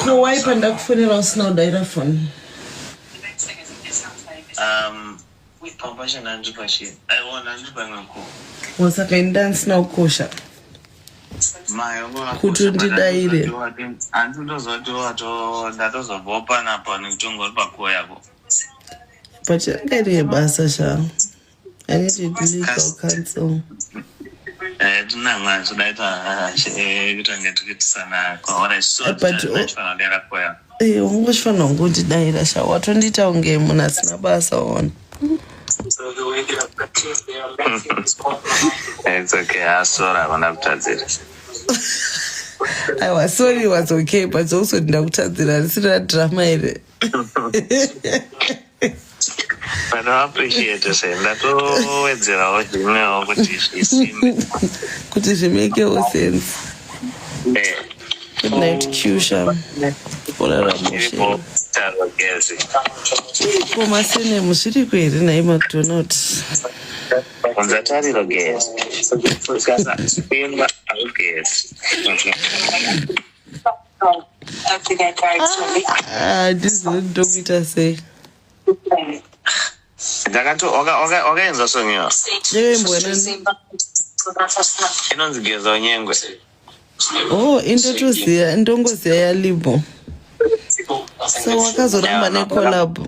co-wipe ndakufonera usina kudaira phone. Compassion and Pashi. I want to go. Was a kind dance now, Kosha. Kutundidaire. And who does what that was a open up on Jungle Bakoyabo. But you get a basasha. I need to delete or cancel. I don't know, so that you don't get to get Sana or I saw that. Hey, which for no good daira shower 20 town game when that's na basa on. It's okay, I saw that when I've touched it. I was sorry it was okay, but also didn't touch it. I see that drama. But I appreciate the same. That always you know what could you make your sense? Good night, Kusha. Como sene musiri kwere na McDonald's. Konzatari rogesi. Kasa pimba rogesi. This is doctor say. Dagato oga enza sonyo. Yewe mbona. Inonzigeza onyengwe. Oh, introduce ndongozi ya libo. So wakazoramba ne collab.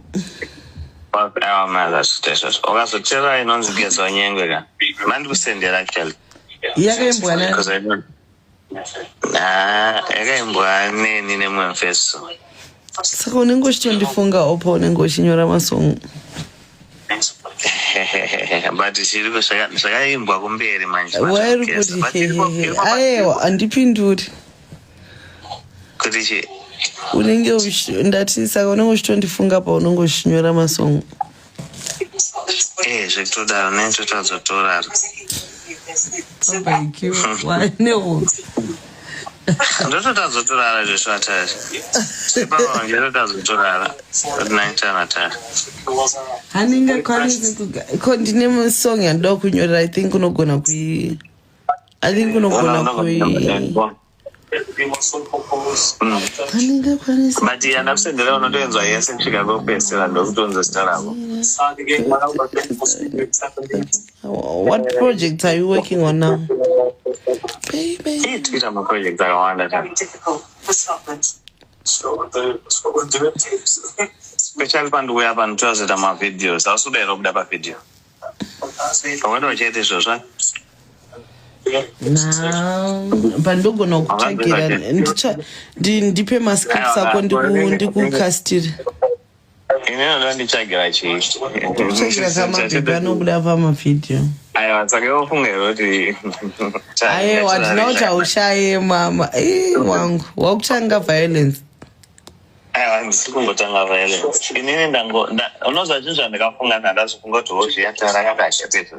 Okazochera inonzigeza onyengwe ka. Mandi kusendera actually. Yakembwana. Because I don't. Yakembwana nine mwemfeso. Saka unengo chitondifunga opa unengo chinyora masongo. But shiriko shakaimbwa kumberi manje. Wari kuti ayewa andipinduri. Kuti chi unenge ndati saka unenge uchitondifunga pa unenge uchinyora masongo. Zvekutodaro netotazotorara. Thank you. Why no? Ndototazotorara zvesho atari. Sepamwe ndototazotorara. Naitana tari. Haninga ndine musong yandoda kunyorera. I think unogona But yandakusendera unotoenzwa yese kusvika kopesera ndokutonza zita rako. What projects are you working on now? Baby. Twitter my project akawanda tani. Special panduwe apa nitozita ma videos. Ausudero kuda pa video. Pamwe uchete zvozva. Now, bandogona kuchekera ndipe mascripts ako ndikukastira. Ine ndo ndichagira chii. Kuchekera kama beba nobuda pa mavideo. Aiwa saka yofunga kuti aiwa ndinoti aushaye mama wangu wakutanga violence. Aiwa ndikungotanga violence. Inini unozwa chinhu chandakafunga ndandazofunga kuti hozviyatara yakashapedza.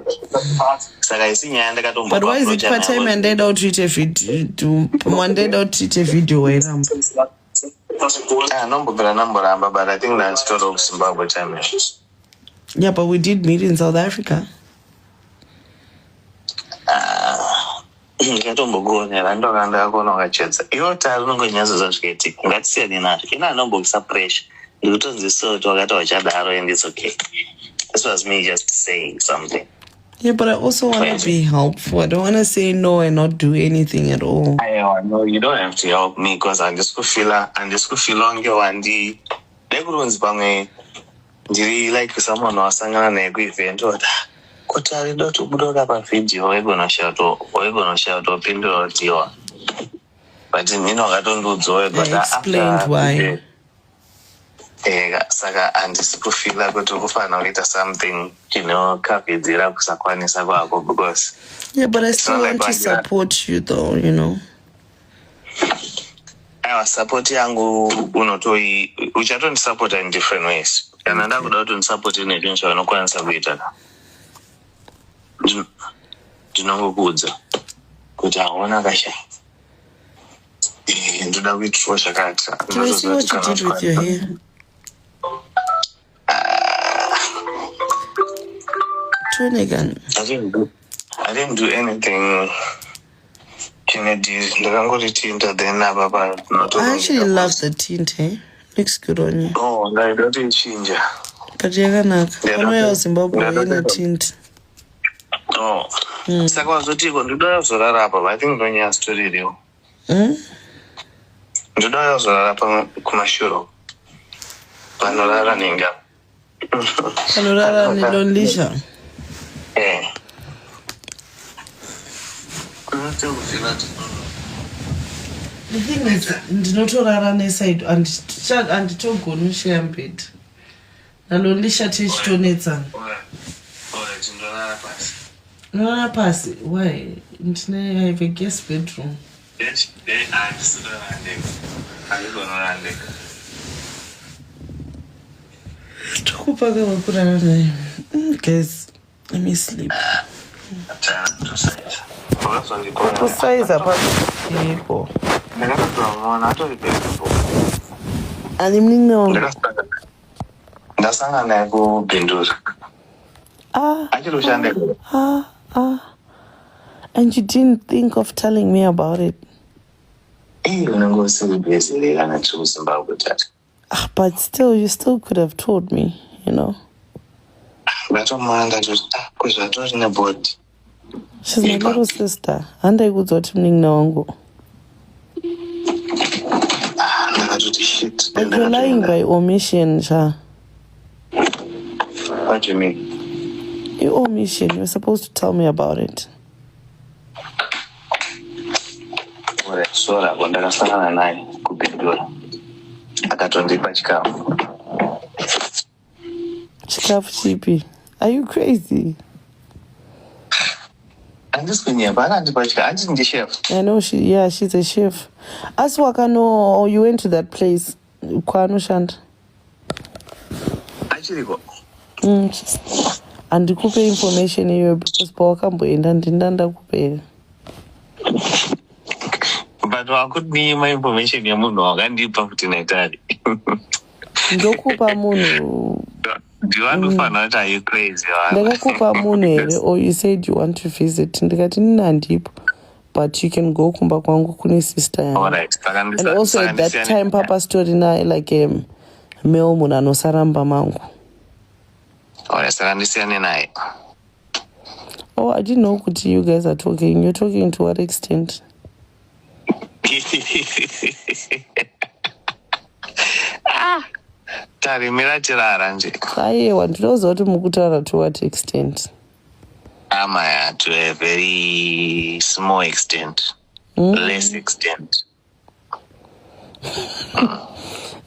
Saka isinyaya ndakatombopa. But why is it part time and then out treat a video? One day out treat a video wairamba. Nomboramba, but I think that's total Zimbabwe time. Yeah, but we did meet in South Africa. Ngatombogonyera ndokanda kuona wakachedza. Iwo tari unongonyazo zvazvikaiti. Ngatisiyane nazvo. Ina anombokisa pressure. Ndikutonzisa kuti wakati wachadaro and it's okay. This was me just saying something. Yeah, but I also want to be helpful. I don't want to say no and not do anything at all. No, you don't have to help me because I just feel onge wandi. Nekurunzi pamwe ndiri like someone wasangana naye kuevent oda. Kuti ari dot kubudoka pa video wegonoshaya upindura utiwa. But mino akatondudzwa but I explained why. Saka handisi kufila kuti kufana kuita something kavidzira kusakwanisa kwako because yeah, but I still want to support you though, you know. Support yangu uchatondisupport in different ways. Kana ndakuda kuti ndisupport nezvinhu zvaunokwanisa kuita. Ndinongokuudza kuti hauna kashaya. Ndoda kuitwa zvakati. Can I see what you did with your hair? I didn't do anything Kennedy, ndakangoti tinta then apa I actually love the tint, eh? Looks good on you. Oh, ndaidoti ichinja. But yakanaka. Pano Zimbabwe ina tint. Oh. Saka wazotiko ndoda kuzorara apa, but I think ndonyaya story iriyo. Ndoda kuzorara pa kumashuro. Panorara ninga. Panorara ni lonlisha. The thing is, ndinotorara neside anditogona ushare mbed. Nalonlisha tichitonetsana. Norara pasi. Why? I have a guest bedroom. Yes, I understood. Guys, let me sleep. Size apart people. Ndasangana kubhindura. And you didn't think of telling me about it? But still, you still could have told me, you know. She's my little sister. And I would watch me now. But you're lying by omission, Sha. What do you mean? Your omission. You're supposed to tell me about it. Ndakasangana naye kubhindura. Akatondipa chikafu. Chikafu chipi? Are you crazy? I'm just going here. I'm just the chef. I know she's a chef. As wakano, you went to that place. Kwano Shant. Actually go. And kupe information here because Pawakambo and Dindanda kupe. But I could be my information yamuno and deep up to Natali. Dokupa Munu. Do you want to find out? Are you crazy? Or you said you want to visit but you can go kumba kwangu kuni sister. Alright. And also at that time Papa story na like meo muna no saramba mangu. Alright, oh, I didn't know what you guys are talking. You're talking to what extent? I want to know to what extent. To a very small extent. Less extent.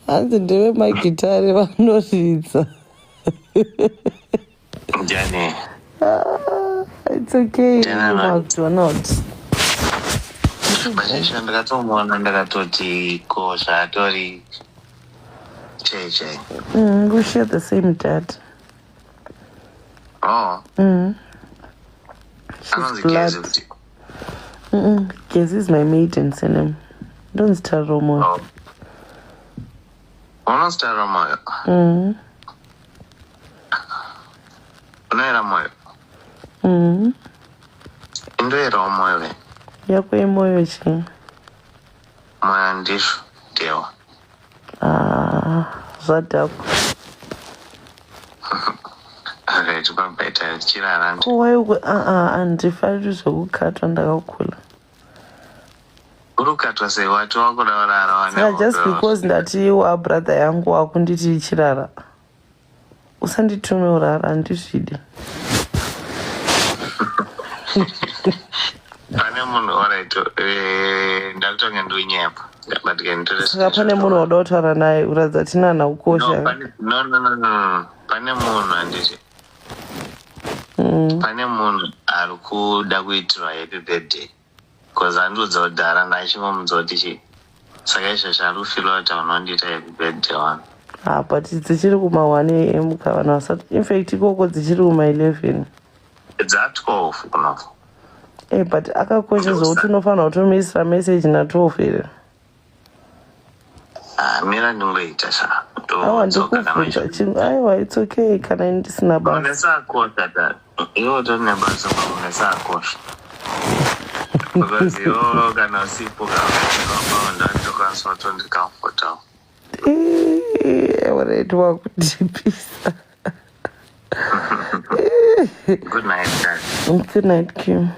And the day my guitar I'm not Johnny. It's okay. You marked or not. We share the same dad. Oh. She's blood. Kezi is my maiden surname. Don't start Romo. Oh. Don't start Romo. Unaera moyo. Ndoera moyo. Yako moyo chi. Moyo ndisho ndio. Zadako. Okay, tupambeta chirara. Why andifari zvokukatwa ndakakula. Urukatwa sei watu wako dawarara wana. Just because ndati wa brother yangu wakunditi chirara. Usanditume urara andizvidi. Pane munhu alright ndakutonga ndonyepa but can do this. Saka pane munhu wadotaura naye uradza tinana ukosha. No. Pane munhu anditi. Pane munhu ari kuda kuitirwa happy birthday. Because andudza kudhara ndachimomudza kuti chi. Saka izvozvo ari kufila kuti unondiita happy birthday one. But dzichiri kuma 1 AM kavana vasati. In fact ikoko dzichiri kuma 11. It's at 12 kunoku. But akakosha zvokuti unofanira kutomisira message na 12 here. Mira ndingoita sha. Aiwa, it's okay. Kana ndisina basa. Unesa kosha dad. Iwo tone basa unesa kosha. because you're gonna see and ndokwanisa kutondicomfortable. Waraitwa kutipisa. Good night, guys. Good night, Kim.